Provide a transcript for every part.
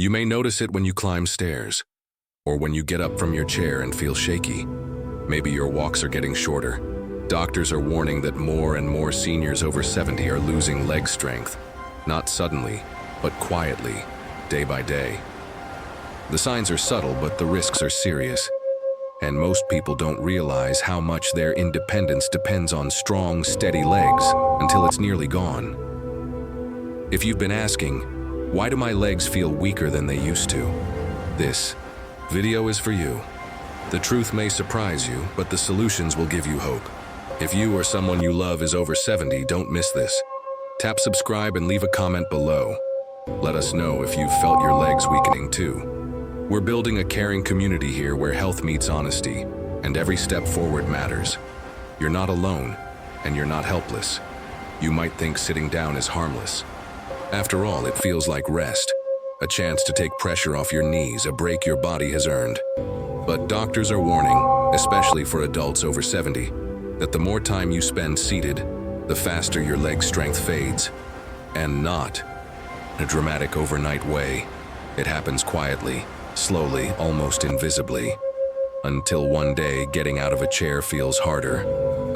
You may notice it when you climb stairs, or when you get up from your chair and feel shaky. Maybe your walks are getting shorter. Doctors are warning that more and more seniors over 70 are losing leg strength, not suddenly, but quietly, day by day. The signs are subtle, but the risks are serious. And most people don't realize how much their independence depends on strong, steady legs until it's nearly gone. If you've been asking, why do my legs feel weaker than they used to? This video is for you. The truth may surprise you, but the solutions will give you hope. If you or someone you love is over 70, don't miss this. Tap subscribe and leave a comment below. Let us know if you've felt your legs weakening too. We're building a caring community here where health meets honesty, and every step forward matters. You're not alone, and you're not helpless. You might think sitting down is harmless. After all, it feels like rest, a chance to take pressure off your knees, a break your body has earned. But doctors are warning, especially for adults over 70, that the more time you spend seated, the faster your leg strength fades. And not in a dramatic overnight way. It happens quietly, slowly, almost invisibly, until one day getting out of a chair feels harder,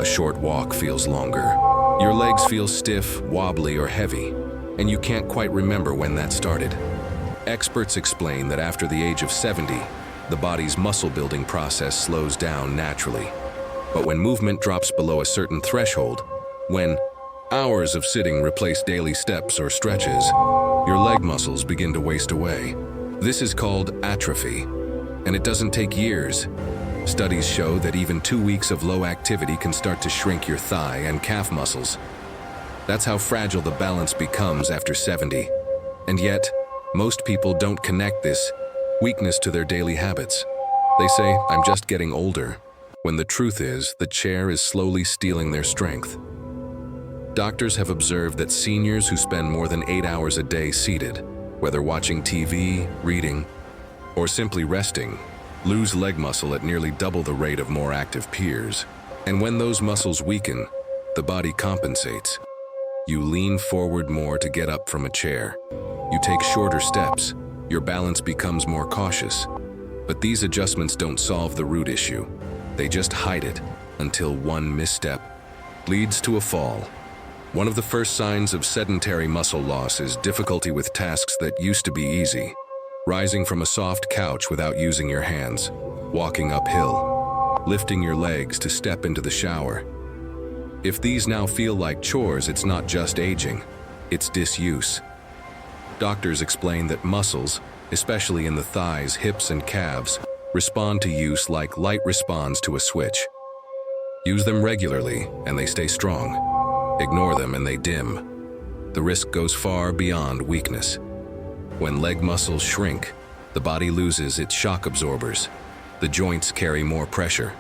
a short walk feels longer. Your legs feel stiff, wobbly, or heavy, and you can't quite remember when that started. Experts explain that after the age of 70, the body's muscle-building process slows down naturally. But when movement drops below a certain threshold, when hours of sitting replace daily steps or stretches, your leg muscles begin to waste away. This is called atrophy, and it doesn't take years. Studies show that even 2 weeks of low activity can start to shrink your thigh and calf muscles. That's how fragile the balance becomes after 70. And yet, most people don't connect this weakness to their daily habits. They say, "I'm just getting older," when the truth is, the chair is slowly stealing their strength. Doctors have observed that seniors who spend more than 8 hours a day seated, whether watching TV, reading, or simply resting, lose leg muscle at nearly double the rate of more active peers. And when those muscles weaken, the body compensates. You lean forward more to get up from a chair. You take shorter steps. Your balance becomes more cautious. But these adjustments don't solve the root issue. They just hide it until one misstep leads to a fall. One of the first signs of sedentary muscle loss is difficulty with tasks that used to be easy. Rising from a soft couch without using your hands, walking uphill, lifting your legs to step into the shower. If these now feel like chores, it's not just aging, it's disuse. Doctors explain that muscles, especially in the thighs, hips, and calves, respond to use like light responds to a switch. Use them regularly, and they stay strong. Ignore them and they dim. The risk goes far beyond weakness. When leg muscles shrink, the body loses its shock absorbers. The joints carry more pressure.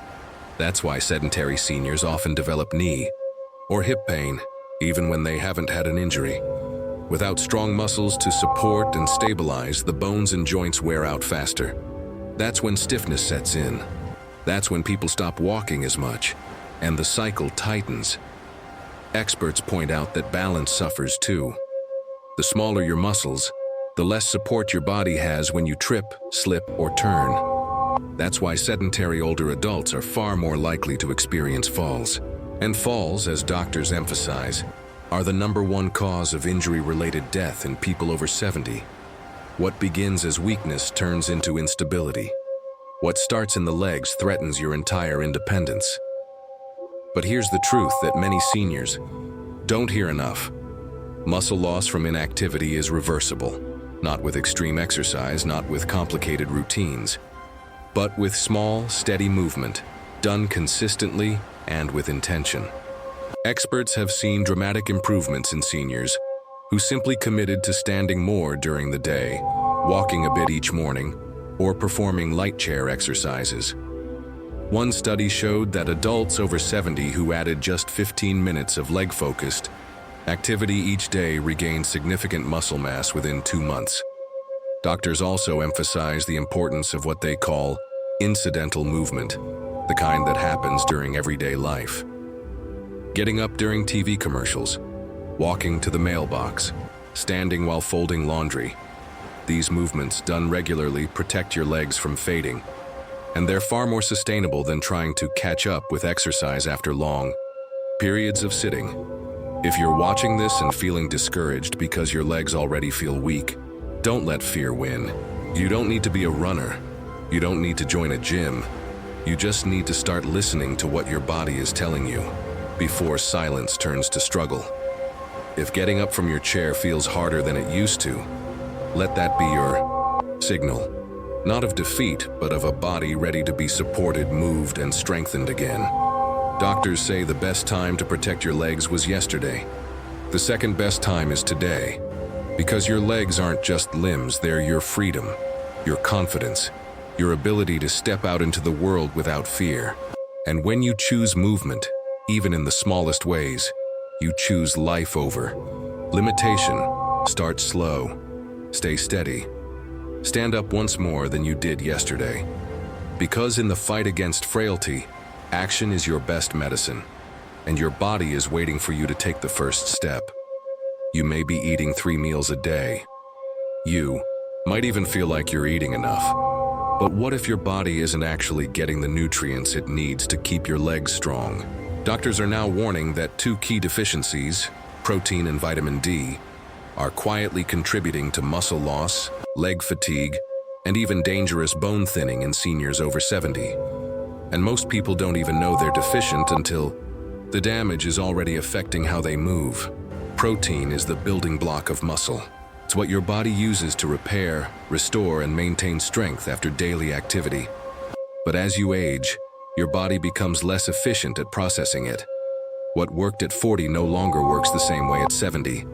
That's why sedentary seniors often develop knee or hip pain, even when they haven't had an injury. Without strong muscles to support and stabilize, the bones and joints wear out faster. That's when stiffness sets in. That's when people stop walking as much, and the cycle tightens. Experts point out that balance suffers too. The smaller your muscles, the less support your body has when you trip, slip, or turn. That's why sedentary older adults are far more likely to experience falls. And falls, as doctors emphasize, are the #1 cause of injury-related death in people over 70. What begins as weakness turns into instability. What starts in the legs threatens your entire independence. But here's the truth that many seniors don't hear enough. Muscle loss from inactivity is reversible, not with extreme exercise, not with complicated routines, but with small, steady movement, done consistently and with intention. Experts have seen dramatic improvements in seniors who simply committed to standing more during the day, walking a bit each morning, or performing light chair exercises. One study showed that adults over 70 who added just 15 minutes of leg-focused activity each day regained significant muscle mass within 2 months. Doctors also emphasize the importance of what they call incidental movement, the kind that happens during everyday life. Getting up during TV commercials, walking to the mailbox, standing while folding laundry. These movements, done regularly, protect your legs from fading, and they're far more sustainable than trying to catch up with exercise after long periods of sitting. If you're watching this and feeling discouraged because your legs already feel weak, don't let fear win. You don't need to be a runner. You don't need to join a gym. You just need to start listening to what your body is telling you before silence turns to struggle. If getting up from your chair feels harder than it used to, let that be your signal. Not of defeat, but of a body ready to be supported, moved, and strengthened again. Doctors say the best time to protect your legs was yesterday. The second best time is today. Because your legs aren't just limbs, they're your freedom, your confidence, your ability to step out into the world without fear. And when you choose movement, even in the smallest ways, you choose life over limitation. Start slow. Stay steady. Stand up once more than you did yesterday. Because in the fight against frailty, action is your best medicine, and your body is waiting for you to take the first step. You may be eating 3 meals a day. You might even feel like you're eating enough. But what if your body isn't actually getting the nutrients it needs to keep your legs strong? Doctors are now warning that 2 key deficiencies, protein and vitamin D, are quietly contributing to muscle loss, leg fatigue, and even dangerous bone thinning in seniors over 70. And most people don't even know they're deficient until the damage is already affecting how they move. Protein is the building block of muscle. It's what your body uses to repair, restore, and maintain strength after daily activity. But as you age, your body becomes less efficient at processing it. What worked at 40 no longer works the same way at 70.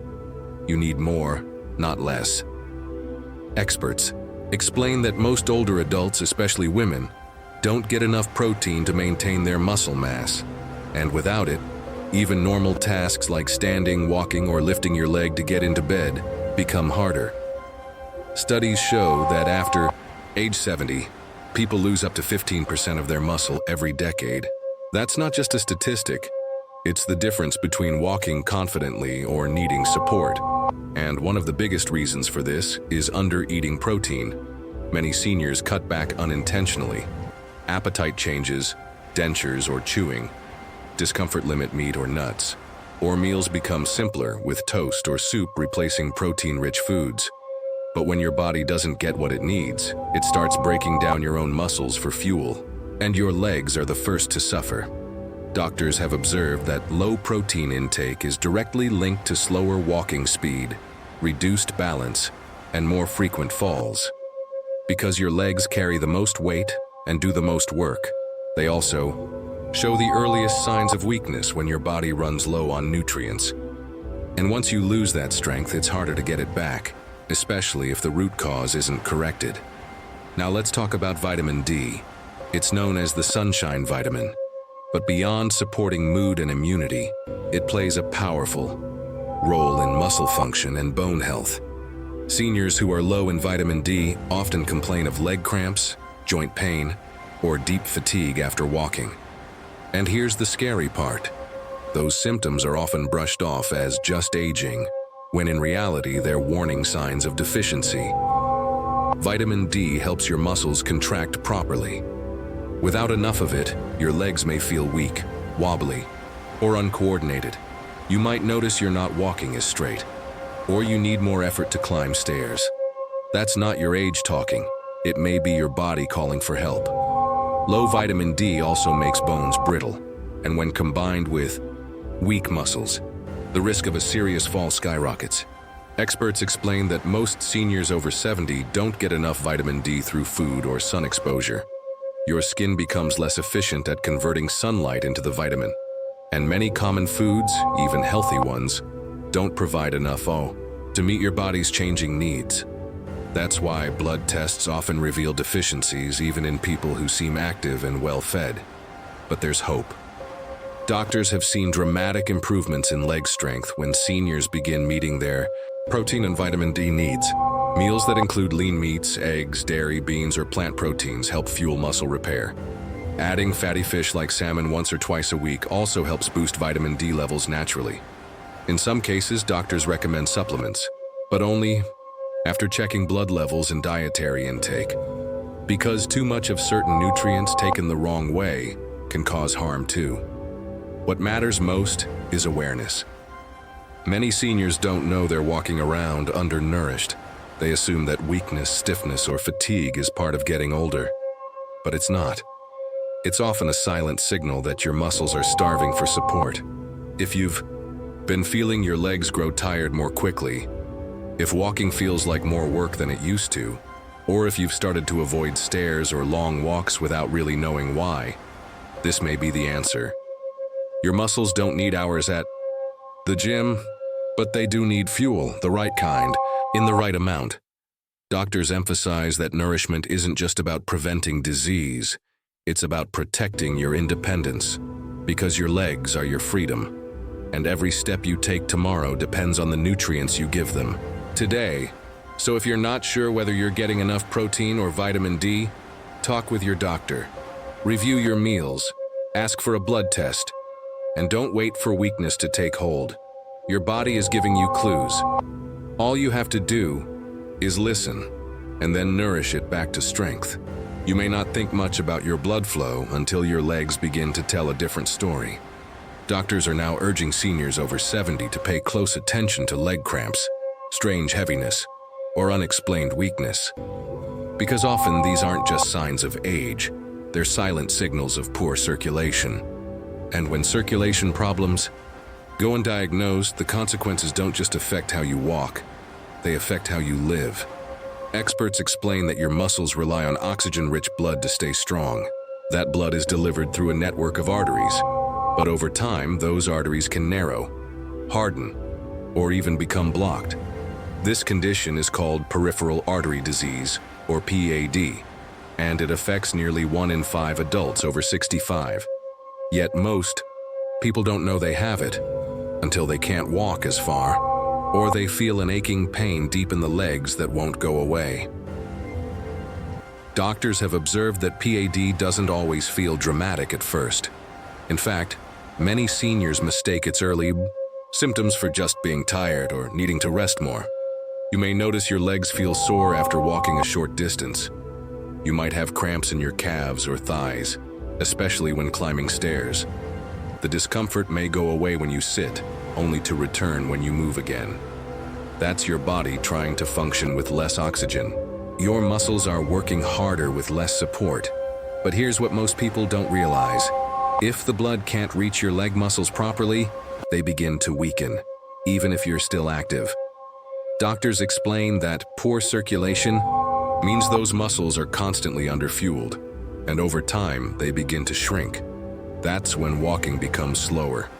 You need more, not less. Experts explain that most older adults, especially women, don't get enough protein to maintain their muscle mass. And without it, even normal tasks like standing, walking, or lifting your leg to get into bed become harder. Studies show that after age 70, people lose up to 15% of their muscle every decade. That's not just a statistic. It's the difference between walking confidently or needing support. And one of the biggest reasons for this is under-eating protein. Many seniors cut back unintentionally. Appetite changes, dentures or chewing, discomfort limit meat or nuts, or meals become simpler with toast or soup replacing protein-rich foods. But when your body doesn't get what it needs, it starts breaking down your own muscles for fuel, and your legs are the first to suffer. Doctors have observed that low protein intake is directly linked to slower walking speed, reduced balance, and more frequent falls. Because your legs carry the most weight and do the most work, they also show the earliest signs of weakness when your body runs low on nutrients. And once you lose that strength, it's harder to get it back, especially if the root cause isn't corrected. Now let's talk about vitamin D. It's known as the sunshine vitamin. But beyond supporting mood and immunity, it plays a powerful role in muscle function and bone health. Seniors who are low in vitamin D often complain of leg cramps, joint pain, or deep fatigue after walking. And here's the scary part. Those symptoms are often brushed off as just aging, when in reality they're warning signs of deficiency. Vitamin D helps your muscles contract properly. Without enough of it, your legs may feel weak, wobbly, or uncoordinated. You might notice you're not walking as straight, or you need more effort to climb stairs. That's not your age talking. It may be your body calling for help. Low vitamin D also makes bones brittle, and when combined with weak muscles, the risk of a serious fall skyrockets. Experts explain that most seniors over 70 don't get enough vitamin D through food or sun exposure. Your skin becomes less efficient at converting sunlight into the vitamin, and many common foods, even healthy ones, don't provide enough to meet your body's changing needs. That's why blood tests often reveal deficiencies even in people who seem active and well-fed. But there's hope. Doctors have seen dramatic improvements in leg strength when seniors begin meeting their protein and vitamin D needs. Meals that include lean meats, eggs, dairy, beans, or plant proteins help fuel muscle repair. Adding fatty fish like salmon once or twice a week also helps boost vitamin D levels naturally. In some cases, doctors recommend supplements, but only after checking blood levels and dietary intake, because too much of certain nutrients taken the wrong way can cause harm too. What matters most is awareness. Many seniors don't know they're walking around undernourished. They assume that weakness, stiffness, or fatigue is part of getting older. But it's not. It's often a silent signal that your muscles are starving for support. If you've been feeling your legs grow tired more quickly, if walking feels like more work than it used to, or if you've started to avoid stairs or long walks without really knowing why, this may be the answer. Your muscles don't need hours at the gym, but they do need fuel, the right kind, in the right amount. Doctors emphasize that nourishment isn't just about preventing disease, it's about protecting your independence, because your legs are your freedom, and every step you take tomorrow depends on the nutrients you give them today. So if you're not sure whether you're getting enough protein or vitamin D, talk with your doctor. Review your meals, ask for a blood test, and don't wait for weakness to take hold. Your body is giving you clues. All you have to do is listen, and then nourish it back to strength. You may not think much about your blood flow until your legs begin to tell a different story. Doctors are now urging seniors over 70 to pay close attention to leg cramps, strange heaviness, or unexplained weakness. Because often these aren't just signs of age, they're silent signals of poor circulation. And when circulation problems go undiagnosed, the consequences don't just affect how you walk, they affect how you live. Experts explain that your muscles rely on oxygen-rich blood to stay strong. That blood is delivered through a network of arteries, but over time, those arteries can narrow, harden, or even become blocked. This condition is called peripheral artery disease, or PAD, and it affects nearly 1 in 5 adults over 65. Yet most people don't know they have it until they can't walk as far, or they feel an aching pain deep in the legs that won't go away. Doctors have observed that PAD doesn't always feel dramatic at first. In fact, many seniors mistake its early symptoms for just being tired or needing to rest more. You may notice your legs feel sore after walking a short distance. You might have cramps in your calves or thighs, especially when climbing stairs. The discomfort may go away when you sit, only to return when you move again. That's your body trying to function with less oxygen. Your muscles are working harder with less support. But here's what most people don't realize. If the blood can't reach your leg muscles properly, they begin to weaken, even if you're still active. Doctors explain that poor circulation means those muscles are constantly underfueled, and over time, they begin to shrink. That's when walking becomes slower.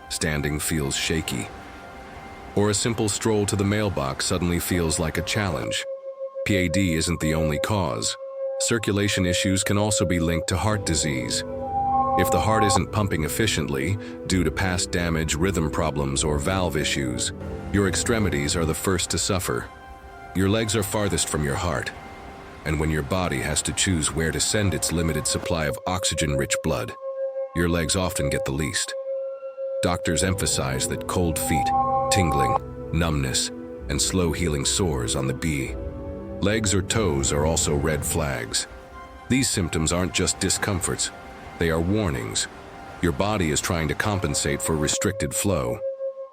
Standing feels shaky. Or a simple stroll to the mailbox suddenly feels like a challenge. PAD isn't the only cause. Circulation issues can also be linked to heart disease. If the heart isn't pumping efficiently due to past damage, rhythm problems, or valve issues, your extremities are the first to suffer. Your legs are farthest from your heart, and when your body has to choose where to send its limited supply of oxygen-rich blood, your legs often get the least. Doctors emphasize that cold feet, tingling, numbness, and slow-healing sores on the legs or toes are also red flags. These symptoms aren't just discomforts, they are warnings. Your body is trying to compensate for restricted flow,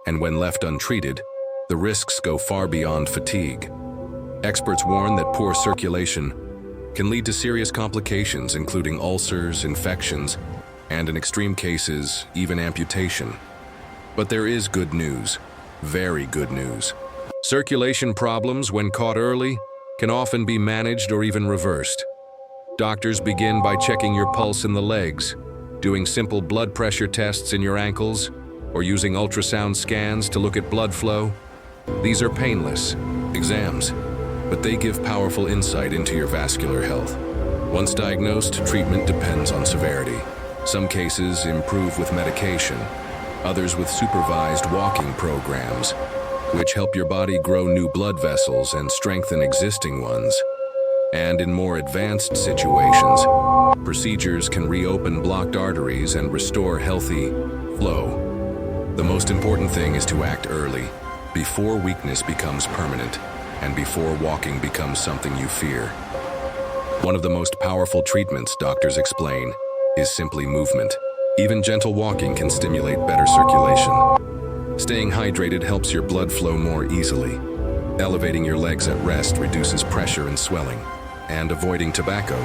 and when left untreated, the risks go far beyond fatigue. Experts warn that poor circulation can lead to serious complications, including ulcers, infections, and in extreme cases, even amputation. But there is good news, very good news. Circulation problems, when caught early, can often be managed or even reversed. Doctors begin by checking your pulse in the legs, doing simple blood pressure tests in your ankles, or using ultrasound scans to look at blood flow. These are painless exams, but they give powerful insight into your vascular health. Once diagnosed, treatment depends on severity. Some cases improve with medication, others with supervised walking programs, which help your body grow new blood vessels and strengthen existing ones. And in more advanced situations, procedures can reopen blocked arteries and restore healthy flow. The most important thing is to act early, before weakness becomes permanent, and before walking becomes something you fear. One of the most powerful treatments, doctors explain, is simply movement. Even gentle walking can stimulate better circulation. Staying hydrated helps your blood flow more easily. Elevating your legs at rest reduces pressure and swelling. And avoiding tobacco,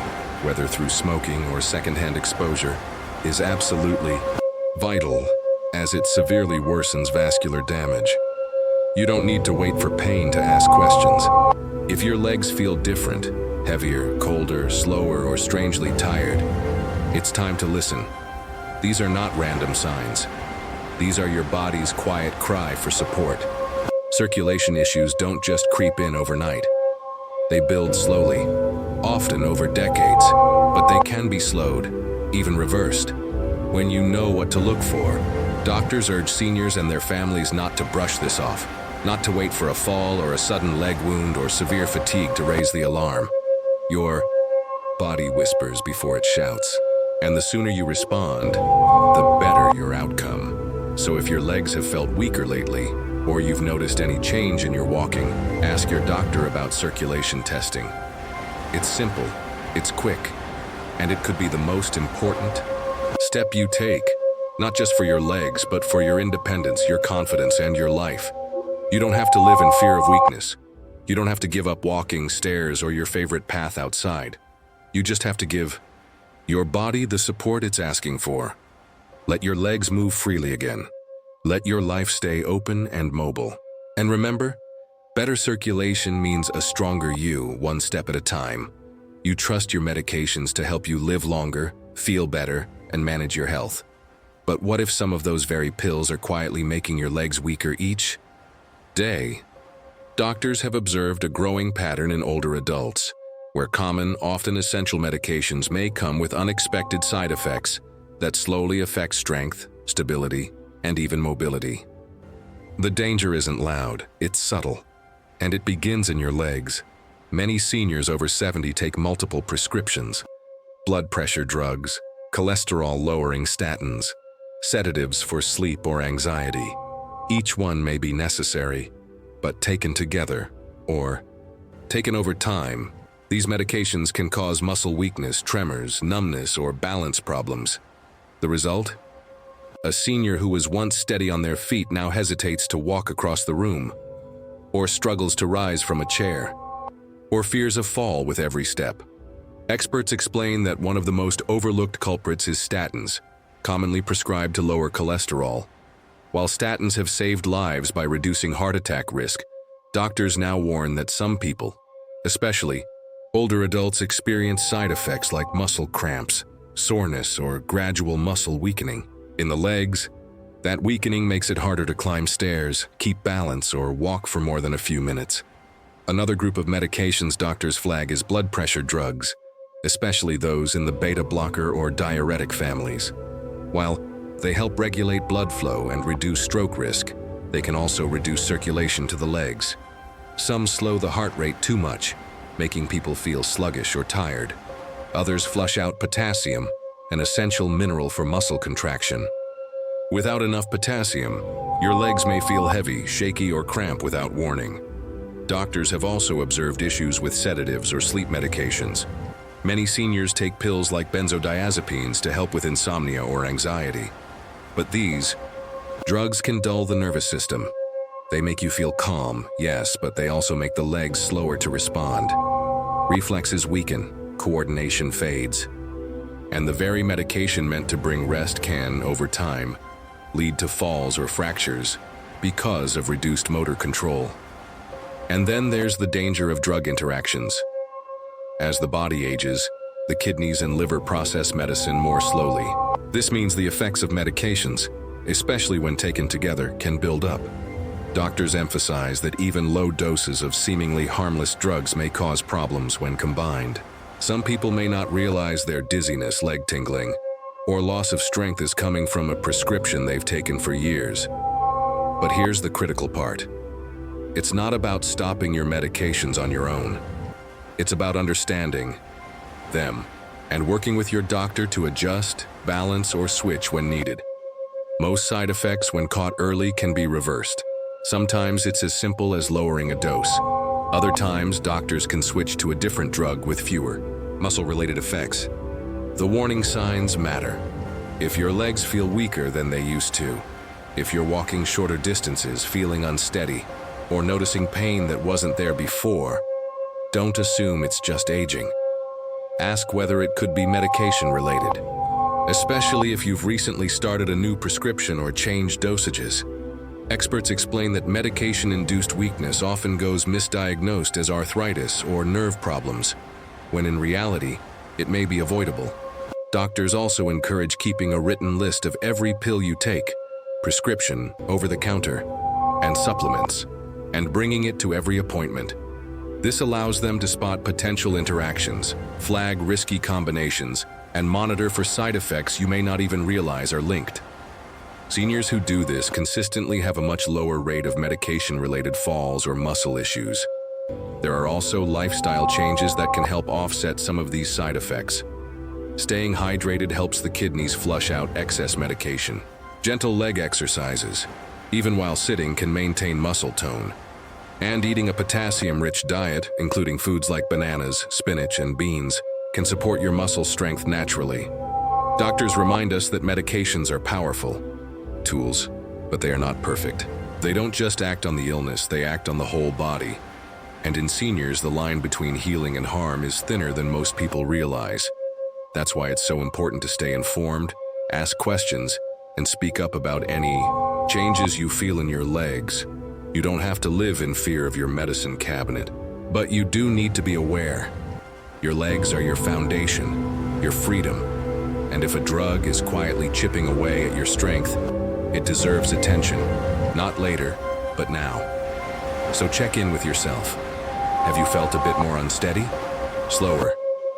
whether through smoking or secondhand exposure, is absolutely vital, as it severely worsens vascular damage. You don't need to wait for pain to ask questions. If your legs feel different, heavier, colder, slower, or strangely tired, it's time to listen. These are not random signs. These are your body's quiet cry for support. Circulation issues don't just creep in overnight. They build slowly, often over decades, but they can be slowed, even reversed. When you know what to look for, doctors urge seniors and their families not to brush this off, not to wait for a fall or a sudden leg wound or severe fatigue to raise the alarm. Your body whispers before it shouts, and the sooner you respond, the better your outcome. So if your legs have felt weaker lately, or you've noticed any change in your walking, ask your doctor about circulation testing. It's simple, it's quick, and it could be the most important step you take, not just for your legs, but for your independence, your confidence, and your life. You don't have to live in fear of weakness. You don't have to give up walking, stairs, or your favorite path outside. You just have to give your body the support it's asking for. Let your legs move freely again. Let your life stay open and mobile. And remember, better circulation means a stronger you, one step at a time. You trust your medications to help you live longer, feel better, and manage your health. But what if some of those very pills are quietly making your legs weaker each day? Doctors have observed a growing pattern in older adults, where common, often essential medications may come with unexpected side effects that slowly affect strength, stability, and even mobility. The danger isn't loud, it's subtle, and it begins in your legs. Many seniors over 70 take multiple prescriptions: blood pressure drugs, cholesterol-lowering statins, sedatives for sleep or anxiety. Each one may be necessary, but taken together, or taken over time, these medications can cause muscle weakness, tremors, numbness, or balance problems. The result? A senior who was once steady on their feet now hesitates to walk across the room, or struggles to rise from a chair, or fears a fall with every step. Experts explain that one of the most overlooked culprits is statins, commonly prescribed to lower cholesterol. While statins have saved lives by reducing heart attack risk, doctors now warn that some people, especially older adults, experience side effects like muscle cramps, soreness, or gradual muscle weakening. In the legs, that weakening makes it harder to climb stairs, keep balance, or walk for more than a few minutes. Another group of medications doctors flag is blood pressure drugs, especially those in the beta blocker or diuretic families. While they help regulate blood flow and reduce stroke risk, they can also reduce circulation to the legs. Some slow the heart rate too much, making people feel sluggish or tired. Others flush out potassium, an essential mineral for muscle contraction. Without enough potassium, your legs may feel heavy, shaky, or cramp without warning. Doctors have also observed issues with sedatives or sleep medications. Many seniors take pills like benzodiazepines to help with insomnia or anxiety. But these drugs can dull the nervous system. They make you feel calm, yes, but they also make the legs slower to respond. Reflexes weaken, coordination fades, and the very medication meant to bring rest can, over time, lead to falls or fractures because of reduced motor control. And then there's the danger of drug interactions. As the body ages, the kidneys and liver process medicine more slowly. This means the effects of medications, especially when taken together, can build up. Doctors emphasize that even low doses of seemingly harmless drugs may cause problems when combined. Some people may not realize their dizziness, leg tingling, or loss of strength is coming from a prescription they've taken for years. But here's the critical part. It's not about stopping your medications on your own. It's about understanding them and working with your doctor to adjust, balance, or switch when needed. Most side effects, when caught early, can be reversed. Sometimes it's as simple as lowering a dose. Other times, doctors can switch to a different drug with fewer muscle-related effects. The warning signs matter. If your legs feel weaker than they used to, if you're walking shorter distances, feeling unsteady, or noticing pain that wasn't there before, don't assume it's just aging. Ask whether it could be medication-related, especially if you've recently started a new prescription or changed dosages. Experts explain that medication-induced weakness often goes misdiagnosed as arthritis or nerve problems, when in reality, it may be avoidable. Doctors also encourage keeping a written list of every pill you take, prescription, over-the-counter, and supplements, and bringing it to every appointment. This allows them to spot potential interactions, flag risky combinations, and monitor for side effects you may not even realize are linked. Seniors who do this consistently have a much lower rate of medication-related falls or muscle issues. There are also lifestyle changes that can help offset some of these side effects. Staying hydrated helps the kidneys flush out excess medication. Gentle leg exercises, even while sitting, can maintain muscle tone. And eating a potassium-rich diet, including foods like bananas, spinach, and beans, can support your muscle strength naturally. Doctors remind us that medications are powerful tools, but they are not perfect. They don't just act on the illness, they act on the whole body. And in seniors, the line between healing and harm is thinner than most people realize. That's why it's so important to stay informed, ask questions, and speak up about any changes you feel in your legs. You don't have to live in fear of your medicine cabinet, but you do need to be aware. Your legs are your foundation, your freedom, and if a drug is quietly chipping away at your strength, it deserves attention, not later, but now. So check in with yourself. Have you felt a bit more unsteady? Slower?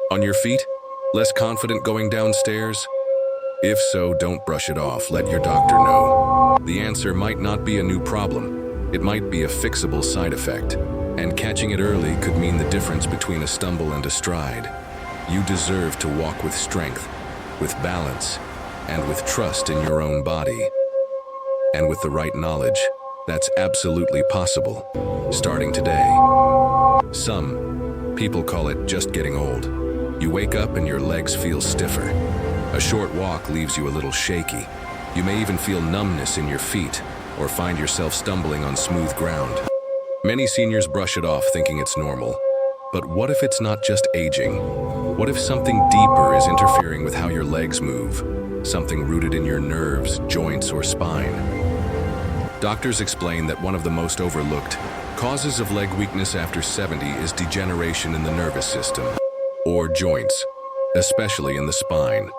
On your feet? Less confident going downstairs? If so, don't brush it off. Let your doctor know. The answer might not be a new problem. It might be a fixable side effect. And catching it early could mean the difference between a stumble and a stride. You deserve to walk with strength, with balance, and with trust in your own body. And with the right knowledge, that's absolutely possible, starting today. Some people call it just getting old. You wake up and your legs feel stiffer. A short walk leaves you a little shaky. You may even feel numbness in your feet or find yourself stumbling on smooth ground. Many seniors brush it off thinking it's normal. But what if it's not just aging? What if something deeper is interfering with how your legs move? Something rooted in your nerves, joints, or spine? Doctors explain that one of the most overlooked causes of leg weakness after 70 is degeneration in the nervous system, or joints, especially in the spine.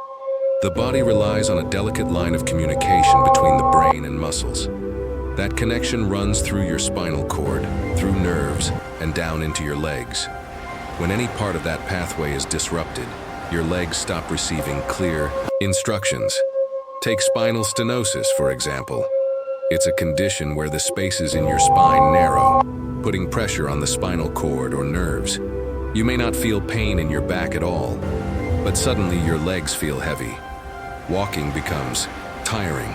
The body relies on a delicate line of communication between the brain and muscles. That connection runs through your spinal cord, through nerves, and down into your legs. When any part of that pathway is disrupted, your legs stop receiving clear instructions. Take spinal stenosis, for example. It's a condition where the spaces in your spine narrow, putting pressure on the spinal cord or nerves. You may not feel pain in your back at all, but suddenly your legs feel heavy. Walking becomes tiring.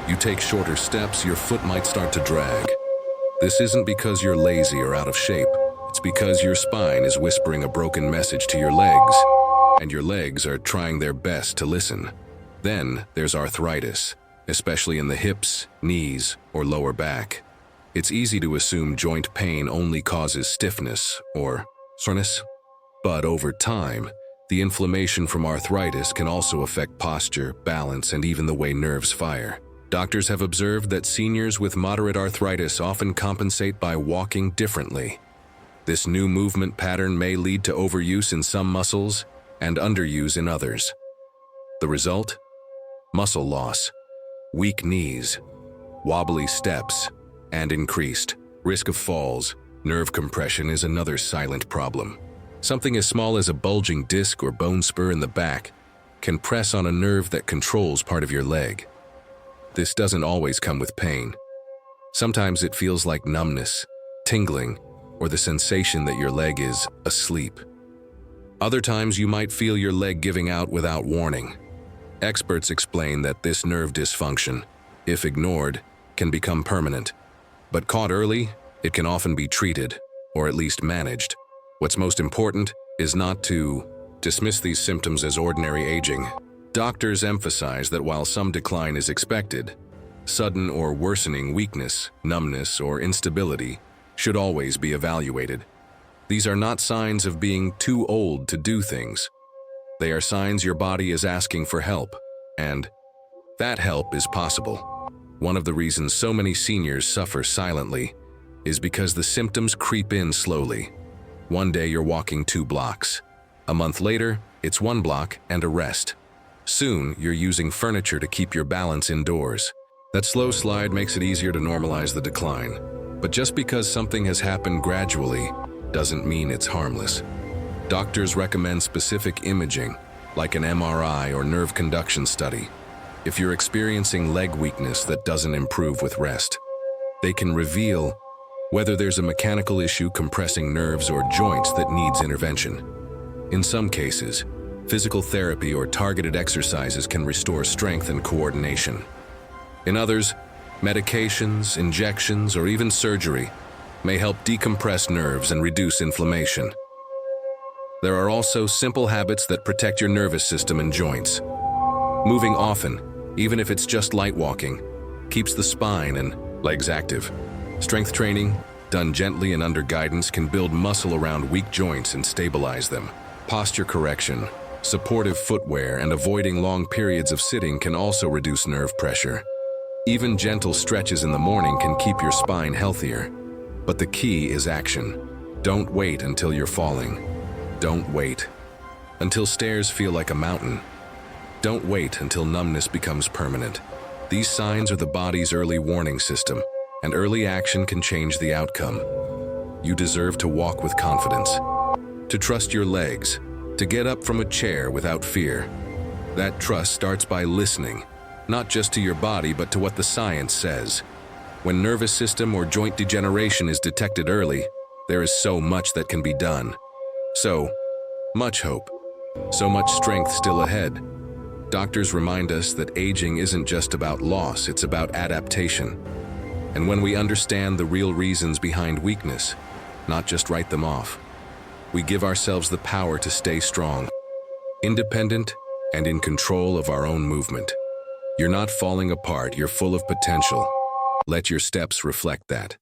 You take shorter steps, your foot might start to drag. This isn't because you're lazy or out of shape. It's because your spine is whispering a broken message to your legs, and your legs are trying their best to listen. Then there's arthritis, especially in the hips, knees, or lower back. It's easy to assume joint pain only causes stiffness or soreness, but over time, the inflammation from arthritis can also affect posture, balance, and even the way nerves fire. Doctors have observed that seniors with moderate arthritis often compensate by walking differently. This new movement pattern may lead to overuse in some muscles and underuse in others. The result? Muscle loss, weak knees, wobbly steps, and increased risk of falls. Nerve compression is another silent problem. Something as small as a bulging disc or bone spur in the back can press on a nerve that controls part of your leg. This doesn't always come with pain. Sometimes it feels like numbness, tingling, or the sensation that your leg is asleep. Other times you might feel your leg giving out without warning. Experts explain that this nerve dysfunction, if ignored, can become permanent. But caught early, it can often be treated, or at least managed. What's most important is not to dismiss these symptoms as ordinary aging. Doctors emphasize that while some decline is expected, sudden or worsening weakness, numbness, or instability should always be evaluated. These are not signs of being too old to do things. They are signs your body is asking for help, and that help is possible. One of the reasons so many seniors suffer silently is because the symptoms creep in slowly. One day you're walking 2 blocks. A month later, it's 1 block and a rest. Soon, you're using furniture to keep your balance indoors. That slow slide makes it easier to normalize the decline. But just because something has happened gradually doesn't mean it's harmless. Doctors recommend specific imaging, like an MRI or nerve conduction study. If you're experiencing leg weakness that doesn't improve with rest, they can reveal whether there's a mechanical issue compressing nerves or joints that needs intervention. In some cases, physical therapy or targeted exercises can restore strength and coordination. In others, medications, injections, or even surgery may help decompress nerves and reduce inflammation. There are also simple habits that protect your nervous system and joints. Moving often, even if it's just light walking, keeps the spine and legs active. Strength training, done gently and under guidance, can build muscle around weak joints and stabilize them. Posture correction, supportive footwear, and avoiding long periods of sitting can also reduce nerve pressure. Even gentle stretches in the morning can keep your spine healthier. But the key is action. Don't wait until you're falling. Don't wait until stairs feel like a mountain. Don't wait until numbness becomes permanent. These signs are the body's early warning system, and early action can change the outcome. You deserve to walk with confidence, to trust your legs, to get up from a chair without fear. That trust starts by listening, not just to your body, but to what the science says. When nervous system or joint degeneration is detected early, there is so much that can be done. So much hope, so much strength still ahead. Doctors remind us that aging isn't just about loss, it's about adaptation. And when we understand the real reasons behind weakness, not just write them off, we give ourselves the power to stay strong, independent, and in control of our own movement. You're not falling apart, you're full of potential. Let your steps reflect that.